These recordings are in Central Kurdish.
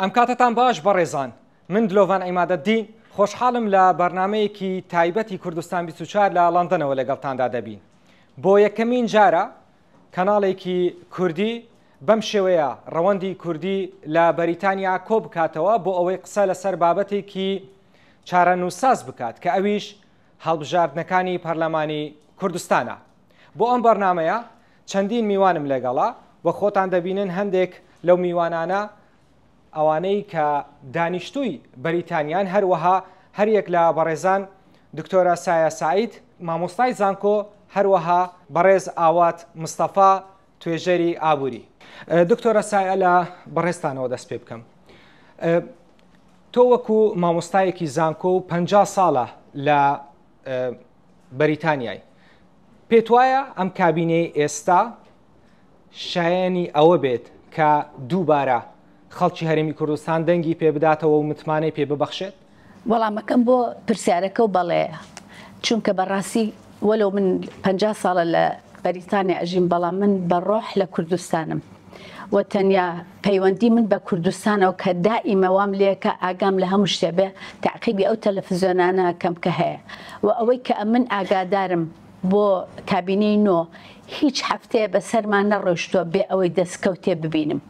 ئەم کاتتان باش بەڕێزان، من دلۆڤان عیمادەتدین خۆشحاڵم لە بەرنامەیەکی تایبەتی کوردستان 24 لە لەندەنەوە لەگەڵتاندا دەبین. بۆ یەکەمین جارە کەناڵێکی کوردی بەم شێوەیە ڕەوەندی کوردی لە بەریتانیا کۆ بکاتەوە بۆ ئەوەی قسە لەسەر بابەتێکی چارەنووساز بکات کە ئەویش هەڵبژاردنەکانی پەرلەمانی کوردستانە. بۆ ئەم بەرنامەیە چەندین میوانم لەگەڵا بۆ خۆتان دەبینن هەندێک لەو میوانانە ئەوانەی کە دانیشتووی بەریتانیان هەروەها هەریەک لە بەڕێزان دکتۆرە سایە سعید مامۆستای زانکۆ هەروەها بەڕێز ئاوات مستەفا توێژەری ئابووری. دکتۆرە سایە لە بەڕێستانەوە دەست پێ بکەم. تۆ وەکو مامۆستایەکی زانکۆ و 50 ساڵە لە بەریتانیای پێت وایە ئەم کابینەی ئێستا شایانی ئەوە بێت کە دووبارە خەڵکی هەرێمی کوردستان دەنگی پێ بداتەوە و متمانەی پێ ببەخشێت؟ وەڵامەکەم بۆ پرسیارەکە و بەڵێ، چونکە بەڕاستی وەلو من 50 ساڵە لە بەریتانیا ئەژیم، بەڵام من بەڕۆح لە کوردستانم و تەنیا پەیوەندی من بە کوردستانەوە کە دائیمە وام لێکە ئاگام لە هەموو شتێ بێ تعقیبی ئەو تەلەڤیزیۆنانە کەم کە هەیە و ئەوەی کە من ئاگادارم بۆ کابینەی نۆ هیچ هەفتەیە بەسەرمان نەڕۆیشتووە بێ ئەوەی دەستکەوتێ ببینم.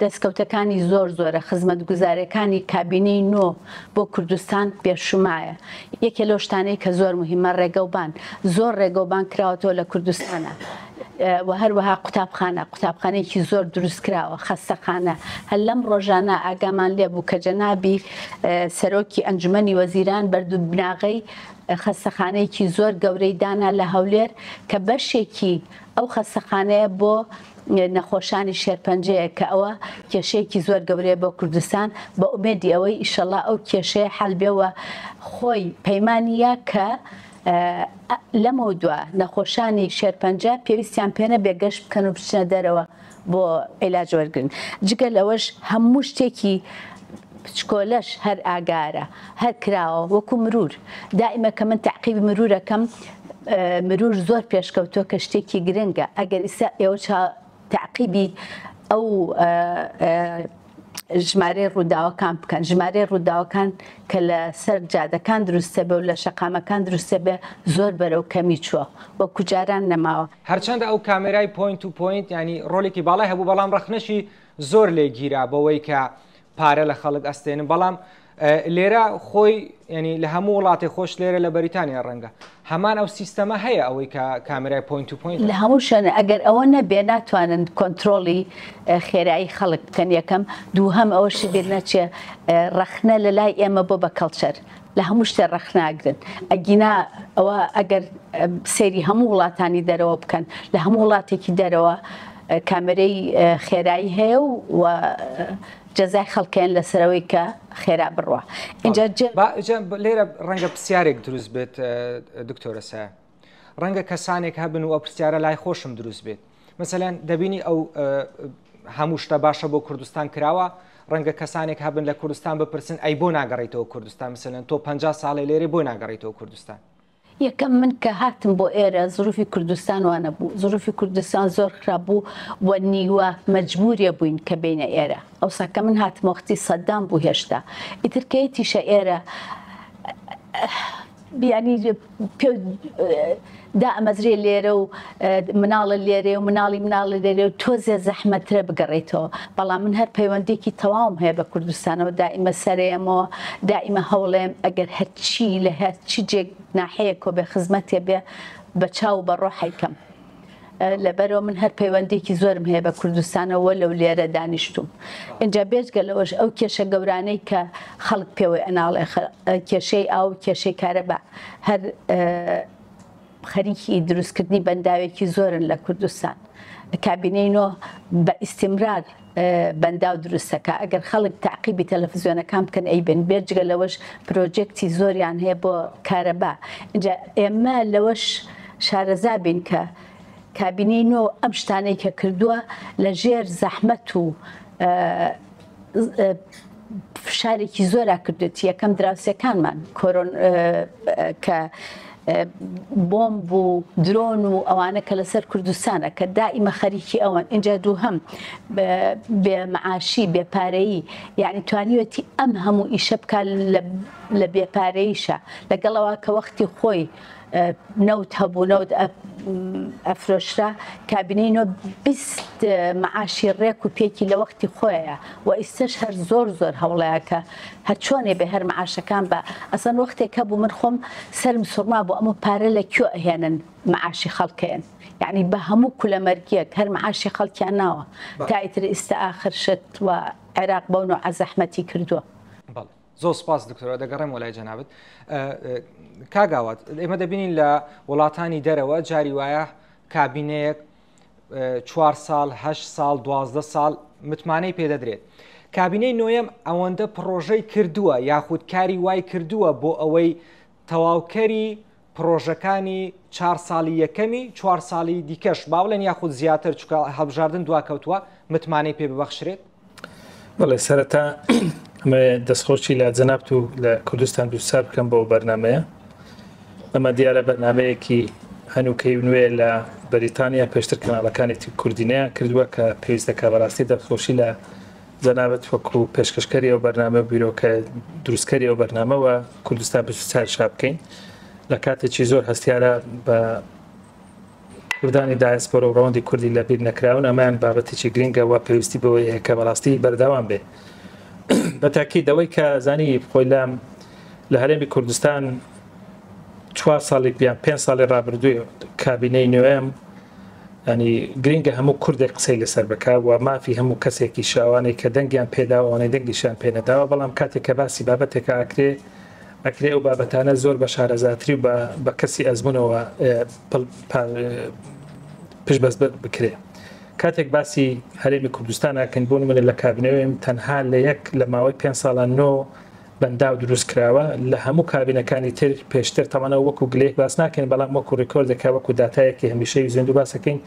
دەستکەوتەکانی زۆر زۆرە، خزمەتگوزارەکانی کابینەی نۆ بۆ کوردستان پێشومایە. یەکێ لەو شتانەی کە زۆر مهمە ڕێگەوبان، زۆر ڕێگەوبان کراوەتەوە لە کوردستانە و هەروەها قوتابخانەیەکی زۆر دروست کراوە، خەستەخانە. هەر لەم ڕۆژانە ئاگامان لێ بوو کە جەنابی سەرۆکی ئەنجومەنی وەزیران بەردووبناغەی خەستەخانەیەکی زۆر گەورەی دانا لە هەولێر کە بەشێکی ئەو خەستەخانەیە بۆ نەخۆشانی شێرپەنجەیە کە ئەوە کێشەیەکی زۆر گەورەیە بۆ کوردستان، بە ئومێدی ئەوەی ئیشەڵا ئەو کێشەیە حەلبێەوە خۆی پەیمانیە کە لەمە دووە نەخۆشانی شێرپەنجە پێویستیان پێنە بێگەشت بکەن و بچنە دەرەوە بۆ عیلاج وەرگرن. جگە لەوەش هەموو شتێکی پچکۆلەش هەر ئاگارە، هەر کراوە وەکو مرور. دائیمە کە من تعقیبی مرورەکەم، مرور زۆر پێشکەوتووە کە شتێکی گرنگە. ئەگەر ئیسا ئێوە تعقیبی ئەو ژمارەی ڕووداوەکان بکەن، ژمارەی ڕووداوەکان کە لە سەر جادەکان دروستە بێ و لە شەقامەکان دروستە بێ زۆر بەرەو کەمی چووە وەکو جاران نەماوە. هەرچەندە ئەو کامێرای پوینت تو پوینت ینی ڕۆڵێکی باڵای هەبوو، بەڵام ڕەخنەشی زۆر لێ گیرا بەوەی کە پارە لە خەڵک ئەستێنن. بەڵام لێرە خۆی ینی لە هەموو وڵاتی خۆش لێرە لە بەریتانیا ڕەنگە هەمان ئەو سیستەمە هەیە ئەوەی کە کامێرای پوینت تو پوینت لە هەموو شوێنە. ئەگەر ئەوە نەبێ ناتوانن کۆنتترۆلی خێرایی خەڵک بکەن. یەکەم دووهەم ئەوەش بیر نەچێ ڕەخنە لە لای ئێمە بۆ بە کەڵچەر لە هەموو شتێ ڕەخناگرن. ئەگینا ئەوە ئەگەر سەیری هەموو وڵاتانی دەرەوە بکەن، لە هەموو وڵاتێکی دەرەوە کامێرەی خێرایی هەیە و جەزای خەڵکیان لەسەرەوەی کە خێرا بڕوە. اینجا لێرە ڕەنگە پرسیارێک دروست بێت دکتۆرە سایە، ڕەنگە کەسانێک هەبن و ئەو پرسیارە لای خۆشم دروست بێت. مەسەلەن دەبینی ئەو هەموو شتە باشە بۆ کوردستان کراوە، ڕەنگە کەسانێک هەبن لە کوردستان بپرسن ئەی بۆ ناگەڕێیتەوە کوردستان، مەسەلەن تۆ 50 ساڵی لێرە بۆ ناگەڕێیتەوە کوردستان؟ یەکەم من کە هاتم بۆ ئێرە زروفی کوردستان وانە بوو، زروفی کوردستان زۆر خراپ بوو و نیوە مەجبوریە بووین کە بینە ئێرە. ئەوسا کە من هاتم وەختی سەددام بوو هێشتا ئیترکەیەتیشە ئێرە بیانی دا ئەمەزرێ لێرە و مناڵە لێرێ و مناڵە لێرێ و تۆزێ زەحمەترە بگەڕێتەوە. بەڵام من هەر پەیوەندێکی تەواوم هەیە بە کوردستانەوە، دائیمە سەرێمەوە، دائیمە هەوڵێم ئەگەر هەرچی لە هەرچی جێک ناحەیە کۆ بێ خزمەتێ بێ بە چاو بەڕۆحیکەم. لەبەرەوە من هەر پەیوەندێکی زۆرم هەیە بە کوردستانەوە لەو لێرە دانیشتوم. اینجا بێژگە لەوەش ئەو کێشە گەورانەی کە خەڵک پێوەی ئەناڵێ، کێشەی ئاو، کێشەی کارەبا، هەر خەریکی دروستکردنی بەنداوێکی زۆرن لە کوردستان. کابینەی نۆ بە ئیستیمرار بەنداو دروستەکە. ئەگەر خەڵک تعقیبی تەلەڤیزیۆنەکان بکەن ئەیبن. بێجگە لەوەش پرۆجێکتی زۆریان هەیە بۆ کارەبا. اینجا ئێمە لەوەش شارەزا بین کە کابینەی نۆ ئەم شتانەی کە کردووە لە ژێر زەحمەت و فشارێکی زۆرا کردوێت. یەکەم دراوسەکانمان کە بۆمب و درۆن و ئەوانە کە لەسەر کوردستانە کە دائیمە خەریکی ئەوەن اینجا دووهەم بێ معاشی بێپارەیی یعنی توانیوەتی ئەم هەموو ئیشە بکات لە بێپارەیشە لەگەڵەوە کە وەختی خۆی نەوت هەبوو نەوت ئەفرۆشرا کابینەی 20 معاشی ڕێک و پێکی لە وەختی خۆیە و ئیسش هەر زۆر هەوڵەیە کە هەر چۆنێ بە هەر معاشەکان بە ئەسەن وەختێک هەبوو من خۆم سەرم سوڕما بۆ ئەمە پارە لە کوێ ئەهێنن معاشی خەڵکەیەن یعنی بە هەموو کولەمەرگیەک هەر معاشی خەڵکیان ناوە تایتر ئێستا ئاخر شت و عێراق بەو نوع زەحمەتی کردووە. زۆر سپاس دکتۆرە دەگەڕێم وەلای جەنابەت. کاگاوات ئێمە دەبینین لە وڵاتانی دەرەوە جاری وایە کابینەیەک 4 ساڵ 8 ساڵ 12 ساڵ متمانەی پێدەدرێت. کابینەی نۆیەم ئەوەندە پرۆژەی کردووە یاخود کاری وای کردووە بۆ ئەوەی تەواوکەری پرۆژەکانی 4 ساڵی یەکەمی 4 ساڵی دیکەش باوڵێن یاخود زیاتر چکە هەڵبژاردن دواکەوتووە متمانەی پێ ببەخشرێت. بەڵێ سەرەتا ئەمە دەستخۆشی لە جەنابەت و لە کوردستان دووسار بکەم بۆ بەرنامەیە. ئەمە دیارە بەرنامەیەکی هەنووکەی نوێ لە بەریتانیا پێشتر کەناڵەکانی کوردینەیە کردووە کە پێویستەکە بەڕاستی دەستخۆشی لە جەنابەت وەکو پێشکەشکەری ئەو بەرنامە بیرۆکە دروستکەری ئەو بەرنامەوە کوردستان 24 شا بکەین لە کاتێکی زۆر هەستیارە بە کوردانی دایسپۆرە و ڕەوەندی کوردی لەبیر نەکراون ئەمان بابەتێکی گرنگە و پێویستی بەوەی هەیە کە بەڕاستی بەردەوام بێ. بە تاکیدەوەی کە زانی خۆی لە هەرێمی کوردستان 4 ساڵی بیان 5 ساڵی ڕابردووی کابینەی نوێم ینی گرنگە هەموو کوردێک قسەی لەسەر بکە و مافی هەموو کەسێکی شاوانەی کە دەنگیان پێداوانەی دەنگیشان پێنەداوە بەڵام کاتێک کە باسی بابەتێکە ئەکرێ ئەو بابەتانە زۆر بە شارەزاتری و بە کەسی ئەزمونەوە پشت بەس بکرێ. کاتێک باسی هەرێمی کوردستانەکەن بۆ منە لە کابینەوەیم تەنها لە یەک لە ماوەی 5 ساڵان نۆ بەنداو دروست کراوە لە هەموو کابینەکانی تر پێشتر تەمەنەوە وەکو گلەیەک باس ناکەین بەڵام وەکو ڕێکۆردێکا وەکو داتایەکی هەمیشەی زیندوو باسەکەین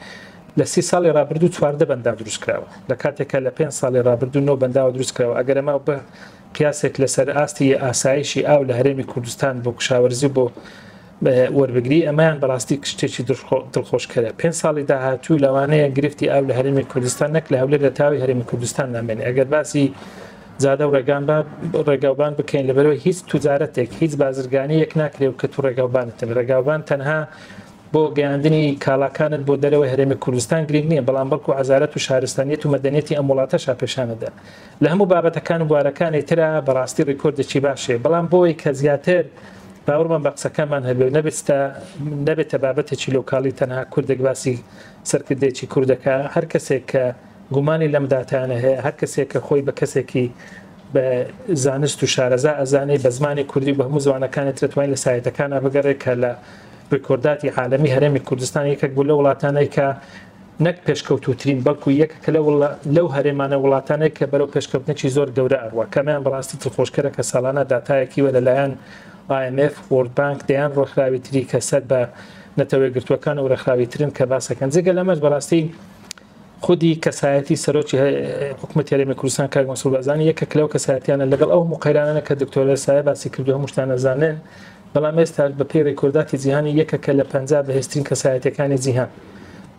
لە 30 ساڵی ڕابردوو 14 بەنداو دروست کراوە لە کاتێکە لە 5 ساڵی ڕابردوو نۆ بەنداوە دروست کراوە. ئەگەر ئەمە بە قیاسێک لەسەر ئاستی ئاسایشی ئاو لە هەرێمی کوردستان بۆ کشاوەرزی بۆ وەربگری ئەمایان بەڕاستی شتێکی دڵخۆشکەرە. 5 ساڵی داهاتوو لەوانەیە گرفتی ئاو لە هەرێمی کوردستان نەک لە هەولێر لە تاوی هەرێمی کوردستان نامێنێ. ئەگەر باسی زادە و ڕێگاوبان بکەین لەبەرەوەی هیچ توجارەتێک هیچ بازرگانیەک ناکرێ و کە تو ڕێگاوبانتن ڕێگاوبان تەنها بۆ گەیاندنی کاڵاکانت بۆ دەرەوەی هەرێمی کوردستان گرنگ نییە بەڵام بەڵکو عەزارەت و شارستانیەت و مەدەنیەتی ئەم وڵاتەشا پێشانەدا. لە هەموو بابەتەکان و بوارەکانی ترە بەڕاستی ڕێکۆردێکی باشێ بەڵام بۆی کە زیاتر باوەڕمان بە قسەکانمان هەبێ نەبێتە بابەتێکی لۆکاڵی تەنها کوردێک باسی سەرکردێکی کوردەکە هەر کەسێک کە گومانی لەم داتانە هەیە هەر کەسێک کە خۆی بە کەسێکی بە زانست و شارەزا ئەزانەی بە زمانی کوردی بە هەموو زوانەکانی دەتوانین لە سایتەکانە بگەڕێت کە لە ڕێکۆرداتی عالەمی هەرێمی کوردستان یەکێک بوو لە وڵاتانەی کە نەک پێشکەوتوترین بەڵکو یەکێکە لەو هەرێمانە وڵاتانەی کە بەرەو پێشکەوتنێکی زۆر گەورە ئەڕوە کەمیان بەڕاستی دڵخۆشکەرە کە ساڵانە داتایەکی وە لەلایەن IMF وورلد بانک دەیان ڕۆخراوی تری کە سەر بە نەتەوەی گرتوەکان و ڕێکخراویترن کە باسەکەن جگە لەمەش بەڕاستی خودی کەسایەتی سەرۆکی حکوومەتی هەرێمی کوردستان کاک مەسعود بارزانی یەکێک لەو کەسایەتیانە لەگەڵ ئەو مقەیرانە کە دکتۆر سایە باسی کردو هەموو شتان ئەزانن بەڵام ئێستا بە پێی ڕێکۆرداتی جیهانی یەکێکە لە 50 بەهێزترین کەسایەتیەکانی جیهان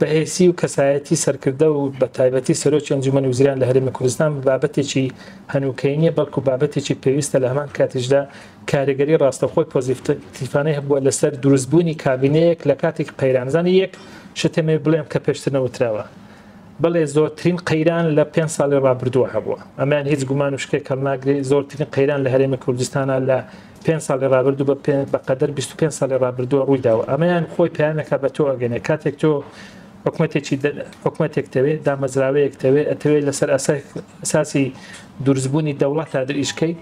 بەهێسی و کەسایەتی سەرکردە و بە تایبەتی سەرۆکی ئەنجومەنی وزیران لە هەرێمی کوردستان بابەتێکی هەنووکەی نیە بەڵکو بابەتێکی پێویستە لە هەمان کاتیشدا کاریگەری ڕاستەخۆی پۆزیتیڤانەی هەبووە لەسەر دروستبوونی کابینەیەک لە کاتێک قەیرانزانی یەک شتێمێ بڵێم کە پێشتر نەوتراوە بەڵێ زۆرترین قەیران لە 5 ساڵی ڕابردووە هەبووە ئەمان هیچ گومان و شکێک هەڵناگرێت زۆرترین قەیران لە هەرێمی کوردستانە لە 5 ساڵی ڕابردوو بەقەدەر 25 ساڵی ڕابردووە ڕوویداوە ئەمەیان خۆی پەیامێکە بە تۆ ئەگەنێ کاتێک تۆ حکومەتێک تەوێت دامەزراوەیەک ئەتەوێت لەسەر ئەساسی دروستبوونی دەوڵەت تا دریشکەی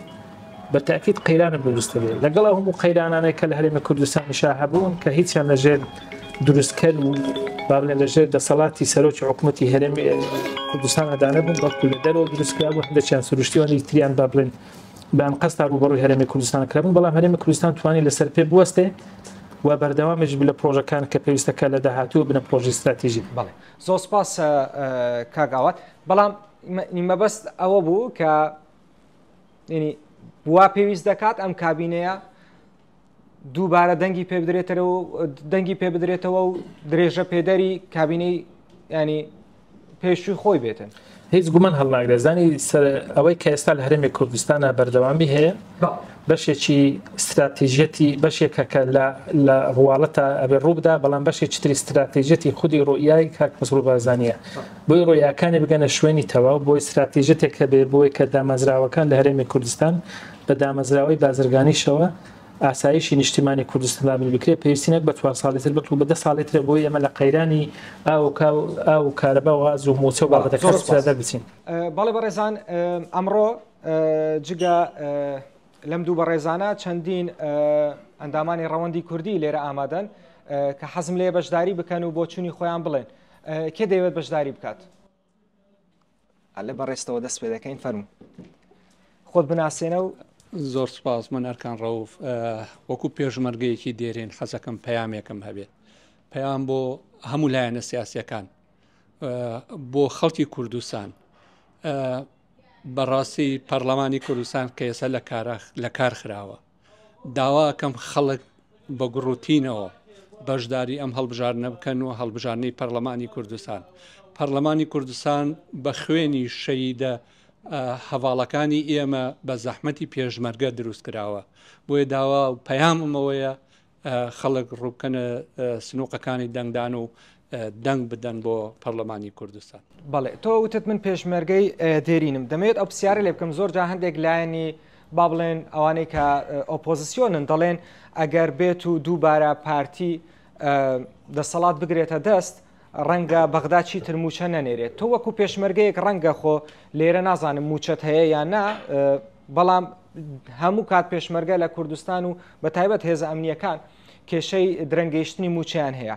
بە تاکید قەیرانە دروستە بێت لەگەڵ هەموو قەیرانانەی کە لە هەرێمی کوردستان شا هەبوون کە هیچیان لەژێر دروستکەر و بابلێن لەژێر دەسەڵاتی سەرۆکی حکوومەتی هەرێمی کوردستان ئەدانە بوون بەڵکو لە دەرەوە دروستکرا بوو هەندێکیان سروشتیوانی تریان بابلێن بەم قەستا ڕوبەڕووی هەرێمی کوردستان کرابوون بەڵام هەرێمی کوردستان توانی لەسەر پێ بوەستێ و بەردەوامش لە پرۆژەکان کە پێویستەکە لە داهاتوو بنە پرۆژی استراتیژی. بەڵێ زۆر سپاس کاگاوات بەڵام مەبەست ئەوە بوو کە وا پێویست دەکات ئەم کابینەیە دووبارە دەنگی پێ بدرێتەوە و درێژە پێدەری کابینەی ینی پێشووی خۆی بێتن. هیچ گومان هەڵناگرێت زانی ئەوەی کە ئێستا لە هەرێمی کوردستانە بەردەوامی هەیە بەشێکی استراتیژەتی بەشێکە کە لە ڕواڵەتە ئەبێ ڕووبدا بەڵام بەشێکی تری استراتیژەتی خودی ڕۆیای کاک مەسرور بارزانیە بۆی ڕۆیاکانی بگەنە شوێنی تەواو بۆی استراتیژەتێک کە بێ بۆی کە دامەزراوەکان لە هەرێمی کوردستان بە دامەزراوەی بازرگانیشەوە ئاسایشی نیشتیمانی کوردستان دابن بکرێت پێویستینەک بە 4 ساڵێتر بەت و بە 10 ساڵێتر بۆی ئێمە لە قەیرانی ئاو کارەبا و غاز و موچە و باڵغەدەکان بچین. بەڵێ بەڕێزان ئەمڕۆ جگە لەم دوو بەڕێزانە چەندین ئەندامانی ڕەوەندی کوردی لێرە ئامادەن کە حەزم لێ بەشداری بکەن و بۆ چوونی خۆیان بڵێن کێ دەیەوێت بەشداری بکات لە بەڕێستەوە دەست پێ دەکەین فەرموو خۆت بناسێنە و زۆر سپاس من ئەرکان ڕەوف وەکو پێشمەرگەیەکی دێرێن حەزەکەم پەیامێکم هەبێت پەیام بۆ هەموو لایەنە سیاسیەکان بۆ خەڵکی کوردستان بەڕاستی پەرلەمانی کوردستان کە ئێستا لە کار خراوە داواکەم خەڵک بە گڕوتینەوە بەشداری ئەم هەڵبژارنە بکەن و هەڵبژارنەی پەرلەمانی کوردستان پەرلەمانی کوردستان بە خوێنی شەیدە هەواڵەکانی ئێمە بە زەحمەتی پێشمەرگە دروست کراوە بۆیە داوا و پەیامەوەیە خەڵک ڕووبکەنە سنووقەکانی دەنگدان و دەنگ بدەن بۆ پەرلەمانی کوردستان. بەڵێ تۆ وتت من پێشمەرگەی دێرینم دەمەوێت ئەو پرسیارە لێ بکەم زۆر جا هەندێک لایەنی با بڵێن ئەوانەی کە ئۆپۆزیسیۆنن دەڵێن ئەگەر بێت و دووبارە پارتی دەسەڵات بگرێتە دەست ڕەنگە بەغدا چیتر موچە نەنێرێت تۆ وەکو پێشمەرگەیەک ڕەنگە خۆ لێرە نازانم موچەت هەیە یان نا بەڵام هەموو کات پێشمەرگە لە کوردستان و بە تایبەت هێزە ئەمنیەکان کێشەی درەنگەیشتنی موچیان هەیە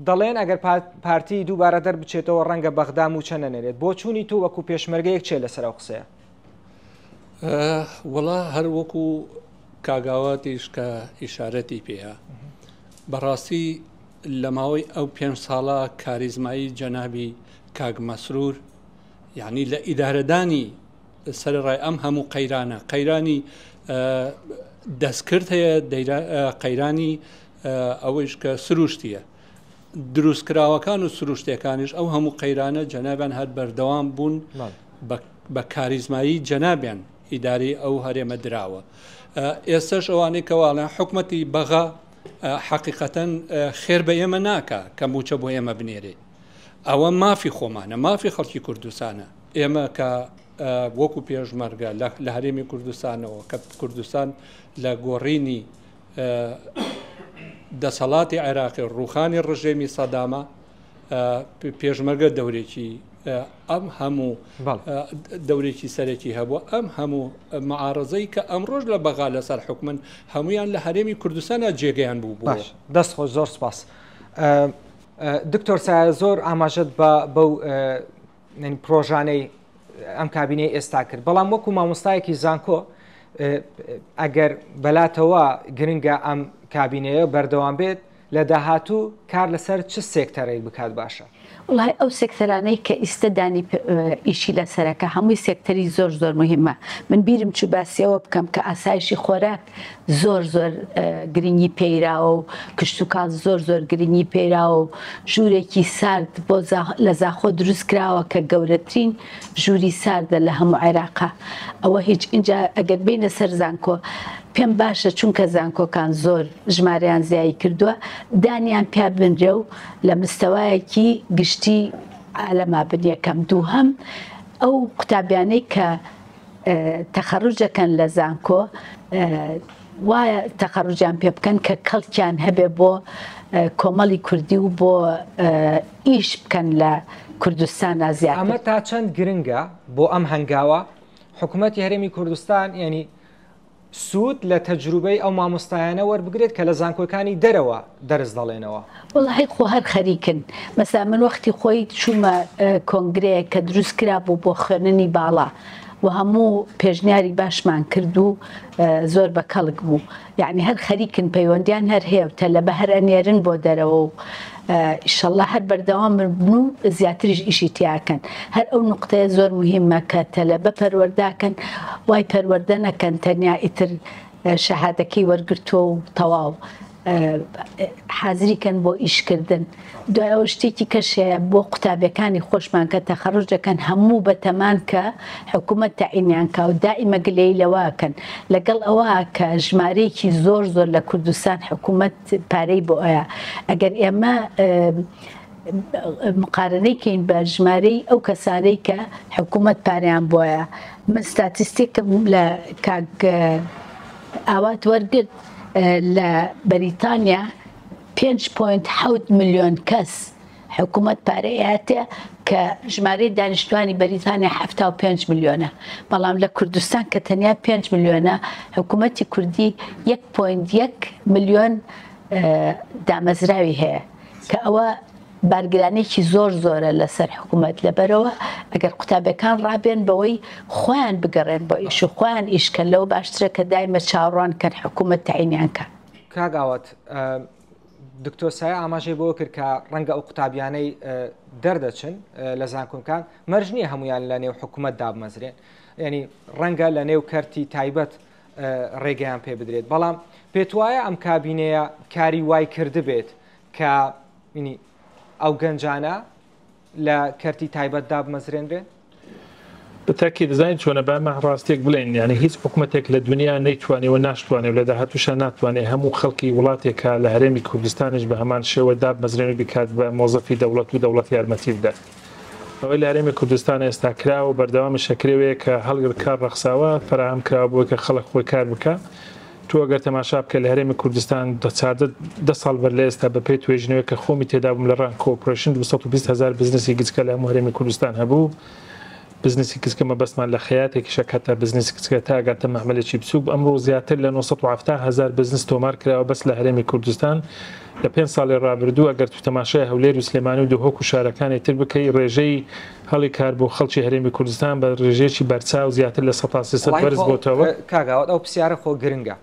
دەڵێن ئەگەر پارتی دووبارە دەربچێتەوە ڕەنگە بەغدا موچە نەنێرێت بۆ چوونی تو وەکو پێشمەرگەیەک چێ لەسەر ئەو قسەیە وەڵا هەر وەکو کاگاواتیش کە ئیشارەتی پێەیە بەڕاستی لە ماوەی ئەو 5 ساڵە کاریزمایی جەنابی کاک مەسرور یعنی لە ئیدارەدانی سەرڕای ئەم هەموو قەیرانە قەیرانی دەستکرد هەیە قەیرانی ئەوەیش کە سروشتیە دروستکراوەکان و سروشتەکانیش ئەو هەموو قەیرانە جەنابیان هەر بەردەوام بوون بە کاریزمایی جەنابیان ئیداری ئەو هەرێمە دراوە ئێستش ئەوانەی کەواڵیان حکومەتی بەغا حقیقەتەن خێر بە ئێمە ناکە کە موچە بۆ ئێمە بنێرێ ئەوە مافی خۆمانە مافی خەڵکی کوردستانە ئێمە کە وەکو پێشمەرگە لە هەرێمی کوردستانەوە کە کوردستان لە گۆڕینی دەسەڵاتی عێراقی ڕوخانی ڕژێمی سەدامە پێشمەرگە دەورێکی ئەم هەموو دەورێکی سەرەکی هەبووە ئەم هەموو معارەزەی کە ئەمڕۆژ لە بەغا لەسەر حکومن هەمویان لە هەرێمی کوردستانە جێگەیان بوو دەست خۆش زۆر سپاس دکتۆر سایە زۆر ئاماژەت بەو پرۆژانەی ئەم کابینەی ئێستا کرد بەڵام وەکو مامۆستایەکی زانکۆ ئەگەر بەلاتەوە گرنگە ئەم کابینەیە بەردەوام بێت لە داهاتوو کار لەسەر چ سێکتەرێک بکات باشە وڵای ئەو سێکتەرانەی کە ئیسەدانی ئیشی لەسەرەکە هەمووی سێکتەری زۆر زۆر مهمە من بیرم چوو باسیەوە بکەم کە ئاسایشی خۆراک زۆر زۆر گرنگی پێیراوە و کشتتوکات زۆر زۆر گرنگی پێیراوە و ژوورێکی سارد بۆ لە زاخۆ دروست کراوە کە گەورەترین ژووری ساردە لە هەموو عێراقا ئەوە هیچ اینجا ئەگەر بینە سەر زانکۆ پێم باشە چونکە زانکۆکان زۆر ژمارەیان زیایی کردووە دانیان پیا بنرێ و لە مستەوایەکی گشتی ئالەما بنیەکەم دووهەم ئەو قوتابیانەی کە تەخەڕوجەکەن لە زانکۆ وایە تەخەڕوجیان پێ بکەن کە کەڵکیان هەبێ بۆ کۆمەڵی کوردی و بۆ ئیش بکەن لە کوردستان زیاتر ئەمە تا چەند گرنگە بۆ ئەم هەنگاوە حکوومەتی هەرێمی کوردستان ینی سوود لە تەجروبەی ئەو مامۆستایانە وەربگرێت کە لە زانکۆکانی دەرەوە دەرز دەڵێنەوە وڵی خۆ هەر خەریکن مەسا من وەختی خۆی چوومە کۆنگرەیە کە دروست کرا بوو بۆ خوێننی باڵا و هەموو پێشنیاری باشمان کرد و زۆر بە کەڵک بوو یعنی هەر خەریکن پەیوەندیان هەر هەیە و تەلەبە هەر ئەنێرن بۆ دەرەوە و ئیشەڵڵا هەر بەردەوام بن و زیاتریش ئیشی تیاکەن هەر ئەو نقطەیە زۆر مهمە کە تەلەبە پەروەرداکەن وای پەروەردە نەکەن تەنیا ئیتر شەهادەکەی وەرگرتووە و تەواو حازری کەن بۆ ئیشکردن دوای ئەو شتێکی کەشەیە بۆ قوتابیەکانی خۆشمان کە تەخەڕوج دەکەن هەموو بەتەمان کە حکوومەت تەعینیان کا و دائیمە گلەی لەواکەن لەگەڵ ئەوە کە ژمارەیەکی زۆر لە کوردستان حکوومەت پارەی بۆ ئەیە ئەگەر ئێمە مقارنەیکەین بە ژمارەی ئەو کەسانەی کە حکوومەت پاریان بۆیە من ستاتیستێکم لە کاک ئاوات وەرگرت لە بەریتانیا 5.7 ملیۆن کەس حکوومەت پارەیاتێ کە ژمارەی دانیشتوانی بەریتانیا 75 ملیۆنە بەڵام لە کوردستان کە تەنیا 5 ملیۆنە حکوومەتی کوردی 1.1 ملیۆن دامەزراوی هەیە کە ئەوە بارگرانێکی زۆرە لەسەر حکوومەت لەبەرەوە ئەگەر قوتابەکان ڕابێن بەوەی خۆیان بگەڕێن بۆ ئیش و خۆیان ئیشکەن لەوە باشترە کە دایمە چاوەڕوان کەن حکوومەت تەعینیان کە کاگاوات دکتۆر سایە ئاماژەی بۆ کرد کە ڕەنگە ئەو قوتابیانەی دەردەچن لە زانکۆنکان مەرج نییە هەمویان لە نێو حکوومەت دابمەزرێن ینی ڕەنگە لە نێو کەرتی تایبەت ڕێگەیان پێ بدرێت بەڵام پێت وایە ئەم کابینەیە کاری وای کرد بێت کە ئەو گەنجانە لە کەرتی تایبەت دابمەزرێنرێن بەتاکی دەزانین چۆنە بامە ڕاستێک بڵێن یعنی هیچ حکوومەتێک لە دنیا نەیتوانێت و ناشتوانێت و لە داهاتووشە ناتوانێت هەموو خەڵکی وڵاتێکە لە هەرێمی کوردستانش بە هەمان شێوە دابمەزرێن و بکات بە مۆزەفی دەوڵەت و دەوڵەت یارمەتی بدات ئەوەی لە هەرێمی کوردستان ئێستا کراوە و بەردەوامی شەکرێوەیە کە هەڵگر کار ڕەخساوە فراهم کراوە بۆی کە خەڵک خۆی کار بکە تو ئەگەر تەماشا بکە لە هەرێمی کوردستان دە ساڵ بەر لە ئێستا بە پێی توێژنەوەی کە خۆمی تێدا بووم لە ڕان کۆپۆرشن 220,000 بزنسی گچکە لە هەموو هەرێمی کوردستان هەبوو بزنسی کچکەمە بەسمان لە خەیاتێکی شەکەتە بزنسی کچکە تا ئەگاتە مەحمەلێکی بچووک ئەمڕۆ زیاتر لە 970,000 بزنس تۆمار کراوە بەس لە هەرێمی کوردستان لە 5 ساڵی ڕابردوو ئەگەر تو تەماشای هەولێر و سلێمانی و دهۆک و شارەکانی تر بکەی ڕێژەی هەڵی کار بۆ خەڵکی هەرێمی کوردستان بە ڕێژەیەکی بەرچاو زیاتر لە 100 بەرز بۆتەوە کاگاوات ئەو پرسیارە خۆ گرنگە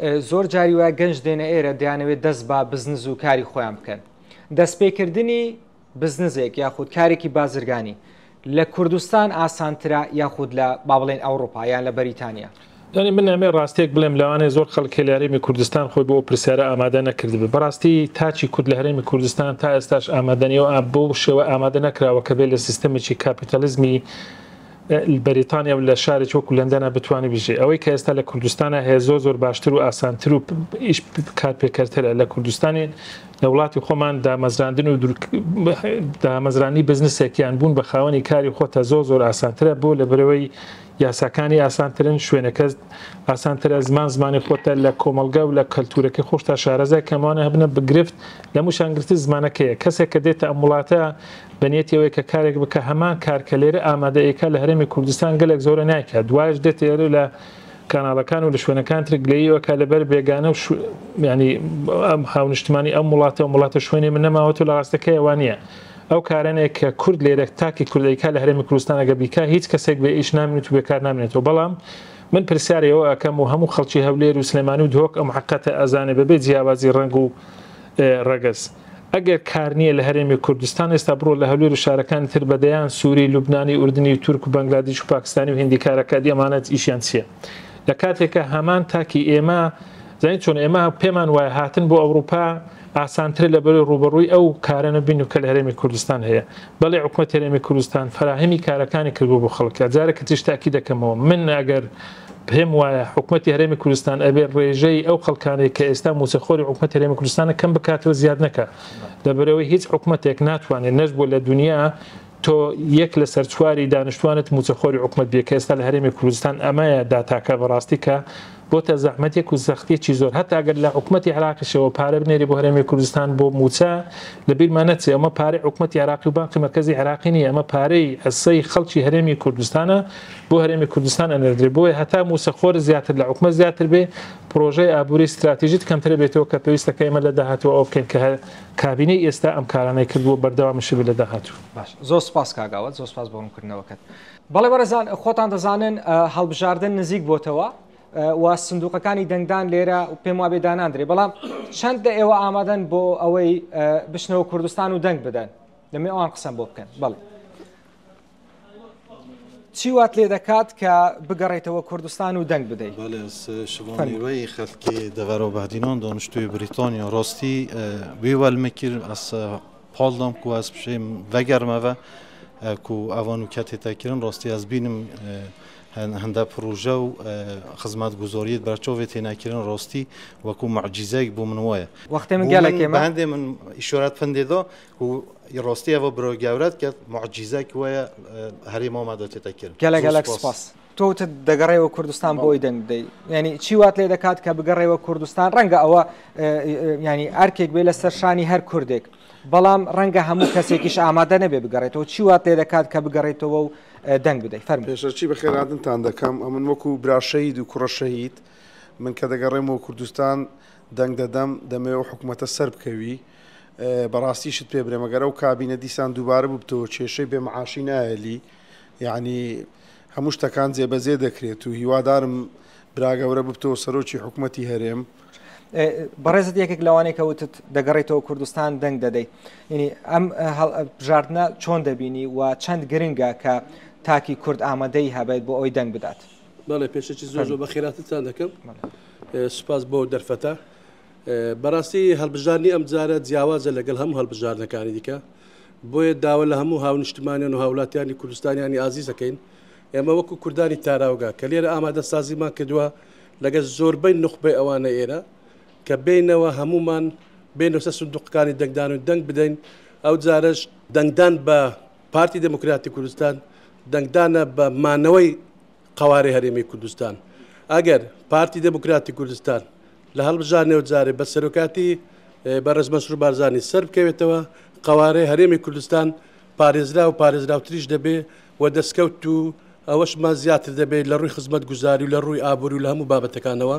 زۆر جاری وایە گەنج دێنە ئێرە دەیانەوێت دەست بە بزنس و کاری خۆیان بکەن دەستپێکردنی بزنسێک یاخود کارێکی بازرگانی لە کوردستان ئاسانترە یاخود لە با بڵێن ئەوروپا یان لە بەریتانیا ینی من ئەمێ ڕاستێک بڵێم لەوانەیە زۆر خەڵکی لە هەرێمی کوردستان خۆی بۆ پرسیارە ئامادە نەکردبێ بەڕاستی تاچی کورد لە هەرێمی کوردستان تا ئێستاش ئامادەنیەوە بۆ شێوە ئامادە نەکراوە کە بێت لە سیستەمێکی کاپیتالیزمی بەریتانیا و لە شارێک وەکو لەندەنە بتوانێت بژێ ئەوەی کە ئێستا لە کوردستانە هەیە زۆر باشتر و ئاسانتر و ئیش کار پێکەرترە لە کوردستانی لە وڵاتی خۆمان دامەزراندن و دامەزرانی بزنسێکیان بوون بە خاوەنی کاری خۆتە زۆر ئاسانترە بۆ لە بەرەوەی یاساکانی ئاسانترن شوێنەکە ئاسانترە زمانی خۆتە لە کۆمەلگا و لە کەلتورەکەی خۆش تا شارەزای کەمانە هەبنە بگرفت لە موشانگرتی زمانەکەیە کەسێک کە دێتە ئەم وڵاتە بەنیەتەوەی کە کارێک بکە هەمان کارکە لێرە ئامادەیەکە لە هەرێمی کوردستان گەلێک زۆرە نایکات دوایش دێت ئێرە لە کاناڵەکان و لە شوێنەکان ترگلەیەوەکە لەبەر بێگانە و ینی ئەم هاونیشتمانی ئەم وڵاتە شوێنی من نەماوەت و لە ڕاستەکەی ئەوانە ئەو کارانێک کە کورد لێرە تاکی کوردیکا لە هەرێمی کوردستانەگە بیکە هیچ کەسێک بێ ئیش نامێت و بێکار نامێنێتەوە بەڵام من پرسیارەوە ئەەکەم و هەموو خەڵکی هەولێر و سلێمانی و دهۆک ئەم حقەتە ئەزانێ بەبێ جیاوازی ڕنگ و ڕەگەز ئەگەر کار نییە لە هەرێمی کوردستان ئێستا بڕۆ لە هەولێر و شارەکانی تر بەدەیان سووری لوبنانی ئوردنی تورک و بەنگلادیش و پاکستانی و هندی کارەکە ئەمانەت ئیشیان چییە لە کاتێکە هەمان تاکی ئێمە زانین چۆن ئێمە پێمان وایە هاتن بۆ ئەوروپا ئاسانتر لە بەرەوەی ڕوبەڕووی ئەو کارە نەبین و کە لە هەرێمی کوردستان هەیە بەڵێ حکوومەت هەرێمی کوردستان فراهەمی کارەکانی کردبوو بۆ خەڵکە جارێکە تشتاکی دەکەمەوە من ئەگەر پێم وایە حکوومەتی هەرێمی کوردستان ئەبێ ڕێژەی ئەو خەڵکانێک کە ئێستا موسەخۆری حکوومەت هەرێمی کوردستانە کەم بکاتەوە زیاد نەکە لەبەرەوەی هیچ حکوومەتێک ناتوانێت نەش بۆ لە دنیا تۆ یەک لە سەر چواری دانیشتوانت موچەخۆری حکوومەت بێ کە ئێستا لە هەرێمی کوردستان ئەمەیە داتاکە بەڕاستی کە بۆتە زەحمەتێک و زەختێکی زۆر هەتا ئەگەر لە حکوومەتی عێراقیشەوە پارە بنێری بۆ هەرێمی کوردستان بۆ موچە لەبیرمان نەچێ ئەمە پارەی حکوومەتی عێراقی و بانقی مرکزی عێراقی نیە ئەمە پارەی حسەی خەڵکی هەرێمی کوردستانە بۆ هەرێمی کوردستان ئەنەردرێ بۆیە هەتا موسەخۆر زیاتر لە حکوومەت زیاتر بێ پرۆژەی ئابووری استراتیژیت کەمتر بێتەوە کە پێویستەکە ئێمە لە داهاتوە ئەو بکەین کە کابینەی ئێستا ئەم کارانەی کردووە بەردەوامش بێ لە داهاتوو باش زۆر سپاس کاگاوت زۆر سپاس بۆ ڕوونکردنەوەکەت بەڵێ بەڕێزان خۆتان دەزانن هەڵبژاردن نزیک بۆتەوە و سندوقەکانی دەنگدان لێرە و پێم وابێ داناندرێ بەڵام چەند لە ئێوە ئامادەن بۆ ئەوەی بشنەوە کوردستان و دەنگ بدەن لەمێ ئەوان قسەم بۆ بکەن بەڵێ چی وات لێ دەکات کە بگەڕێتەوە کوردستان و دەنگ بدەیت؟ شوانەوەی خەڵکی دەڤەرەوەبادینان دانیشتووی بریتانیا ڕاستی وێوەل مکر ئەس پاڵدام کو ئەس بشێم vەگەرمەوە ku evan û ketê te kirin rastî ez bînim hende proje û xizmetguzariyê berçavê têne kirin rastî wekû mucîzeyek bû min waye. Wextê min gelekê me hendê min îşaret findê da û rastî eva biro gewret ket mucîzek waye herê mama da tê te kirin. gelek spas. تۆ دەگەڕێەوە کوردستان بۆی دەنگ بدەیت ینی چی وات لێ دەکات کە بگەڕێەوە کوردستان ڕەنگە ئەوە ینی ئەرکێک بێ لە سەرشانی هەر کوردێک بەڵام ڕەنگە هەموو کەسێکیش ئامادە نەبێ بگەڕێتەوە چی وات لێ دەکات کە بگەڕێتەوە و دەنگ بدەیت فەرموو. پێشەرچی بەخێرهاتنتان دەکەم ئەمن وەکو براشەید و کوڕە شەهید من کە دەگەڕێمەوە کوردستان دەنگ دەدەم دەمەوێت حکوومەتە سەر بکەوی بەڕاستیشت پێ برێ مەگەرە و کابینە دیسان دووبارە ببتەوە کێشەی بێمەعاشی نایەلی یعنی هەموو شتەکان جێبەجێ دەکرێت و هیوادارم براگەورە ببتەوە سەرۆکی حکوومەتی هەرێم. بەڕێزت یەکێک لەوانەیە کە وتت دەگەڕێتەوە کوردستان دەنگ دەدەیت ینی ئەم بژاردنە چۆن دەبینی و چەند گرنگە کە تاکی کورد ئامادەی هەبێت بۆ ئەوی دەنگ بدات؟ بەڵێ پێشەکی زۆر بە خێراتتان دەکەم سوپاس بۆ دەرفەتە بەڕاستی هەڵبژارنی ئەم جارە جیاوازە لەگەڵ هەموو هەڵبژارنەکانی دیکە بۆیە داوە لە هەموو هاونیشتمانیان و هاوڵاتیانی کوردستانیانی ئازیزەکەین ئێمە وەکو کوردانی تاراوگا کە لێرە ئامادە سازیمان کردووە لەگەڵ زۆربەی نخبەی ئەوانە ئێرە کە بینەوە هەمومان بینەوە سندوقەکانی دەنگدان و دەنگ بدەین ئەو جارش دەنگدان بە پارتی دموکراتی کوردستان دەنگدانە بە مانەوەی قوارەی هەرێمی کوردستان ئەگەر پارتی دموکراتی کوردستان لە هەڵبژارنەوە جارێ بە سەرۆکاتی بەڕێز مەسرور بارزانی سەر بکەوێتەوە قوارەی هەرێمی کوردستان پارێزرا و پارێزراوتریش دەبێ و دەستکەوت و ئەوەشمان زیاتر دەبێت لە ڕووی خزمەت گوزاری و لە ڕووی ئابووری و لە هەموو بابەتەکانەوە.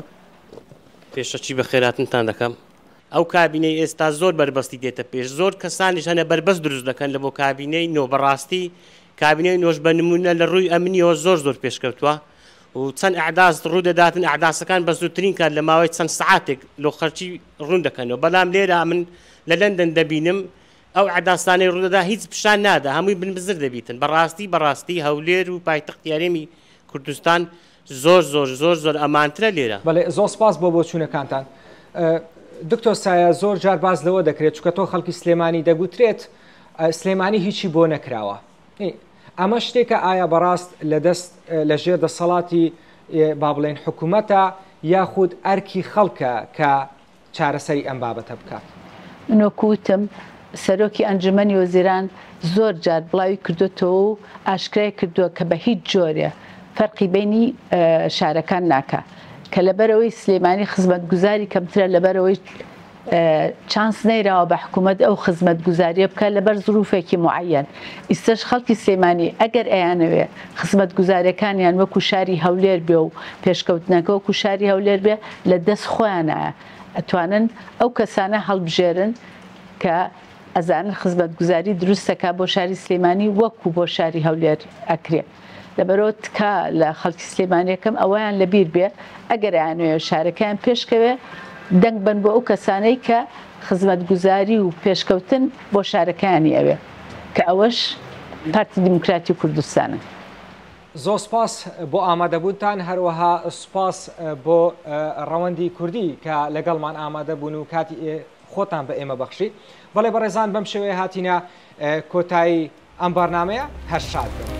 پێشەچی بە خێراتنتان دەکەم ئەو کابینەی ئێستا زۆر بربەستی دێتە پێش زۆر کەسانیش هەنە بربەست دروست دەکەن لە بۆ کابینەی نۆ بەڕاستی کابینەی نۆش بە نمونە لە ڕووی ئەمنیەوە زۆر پێشکەوتووە و چەند ئەعداس ڕوودەداتن ئەعداسەکان بە زووترین کات لە ماوەی چەند سعاتێک لۆ خەرچی ڕوون دەکەنەوە بەڵام لێرە من لە لەندەن دەبینم ئەو ئەعداسانەی ڕوودەدا هیچ پیشان نادا هەمووی بنبزر دەبیتن بەڕاستی هەولێر و پایتەختی هەرێمی کوردستان زۆر ئەمانترە لێرە. بەڵێ زۆر سپاس بۆ بۆچوونەکانتان. دکتۆر سایە زۆر جار باز لەوە دەکرێت چکە تۆ خەڵکی سلێمانی دەگوترێت سلێمانی هیچی بۆ نەکراوە ئەمە شتێکە ئایا بەڕاست لە ژێر دەسەڵاتی با بڵێن حکوومەتە یاخود ئەرکی خەڵکە کە چارەسەری ئەم بابەتە بکات؟ منۆکوتم سەرۆکی ئەنجومەنی وەزیران زۆر جار بڵاوی کردوێتەوە و ئاشکرای کردووە کە بە هیچ جۆرێ فەرقی بینی شارەکان ناکە کە لەبەرەوەی سلێمانی خزمەتگوزاری کەمترە لەبەرەوەی چانس نەیراوە بە حکوومەت ئەو خزمەتگوزاریە بکە لەبەر زروفێکی معەن ئیسەش خەڵکی سلێمانی ئەگەر ئەیانەوێ خزمەتگوزاریەکانیان وەکو شاری هەولێر بێ و پێشکەوتنەکە وەکو شاری هەولێر بێ لە دەست خۆیانایە ئەتوانن ئەو کەسانە هەڵبژێرن کە ئەزانن خزمەتگوزاری دروستەکە بۆ شاری سلێمانی وەکو بۆ شاری هەولێر ئەکرێ لەبەرەوە تکا لە خەڵکی سلێمانیەکەم ئەویان لەبیر بێ ئەگەر یانوێ شارەکەیان پێشکەوێ دەنگ بن بۆ ئەو کەسانەی کە خزمەتگوزاری و پێشکەوتن بۆ شارەکانی ئەوێ کە ئەوەش پارتی دموکراتی کوردستانە. زۆر سپاس بۆ ئامادەبوونتان هەروەها سپاس بۆ ڕەوەندی کوردی کە لەگەڵمان ئامادە بوون و کاتی خۆتان بە ئێمە بەخشی. بەڵێ بەڕێزان بەم شێوەیە هاتینە کۆتایی ئەم بەرنامەیە هەر شاد بن.